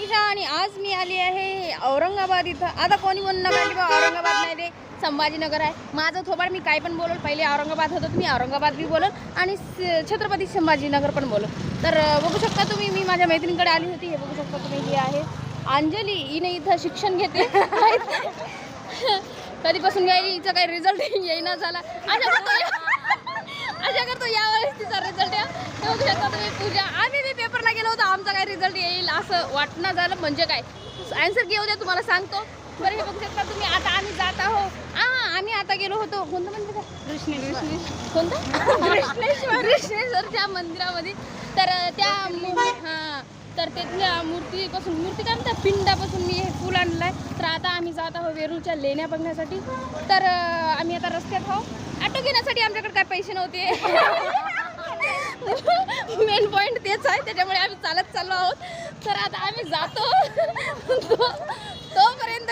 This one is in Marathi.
मनीषा आणि आज मी आली आहे औरंगाबाद इथं. आता कोणी म्हणून नका की बा औरंगाबाद नाही रे संभाजीनगर आहे. माझं थोबाड मी काय पण बोलल. पहिले औरंगाबाद होतं मी औरंगाबाद बी बोलल आणि छत्रपती संभाजीनगर पण बोलल. तर बघू शकता तुम्ही मी माझ्या मैत्रिणीकडे आली होती. हे बघू शकता तुम्ही ही आहे अंजली. हिने इथं शिक्षण घेते. कधीपासून गेली हिचा काही रिझल्ट येईना झाला. अशा करतो यावेळेस तिचा रिझल्ट या. हे बघू शकता तुम्ही पूजा. आम्ही बी पेपरला गेलो होतो आमचा काय रिझल्ट येईल असं वाटणं झालं. म्हणजे काय आन्सर घेऊ द्या तुम्हाला सांगतो. बरं हे बघू शकता तुम्ही. आता आम्ही जात आहोत. आम्ही आता गेलो होतो कोणतं मंदिर आहे कोणतं कृष्णेश्वरच्या मंदिरामध्ये. तर त्या हां तर तिथल्या मूर्ती काय म्हणतात पिंडापासून मी हे फुल आणलं आहे. तर आता आम्ही जात आहोत वेरूळच्या लेण्या बघण्यासाठी. तर आम्ही आता रस्त्यात आहोत. ऑटो घेण्यासाठी आमच्याकडे काय पैसे नव्हते. मेन पॉईंट तेच आहे त्याच्यामुळे आम्ही चालत चाललो आहोत. तर आता आम्ही जातो. तोपर्यंत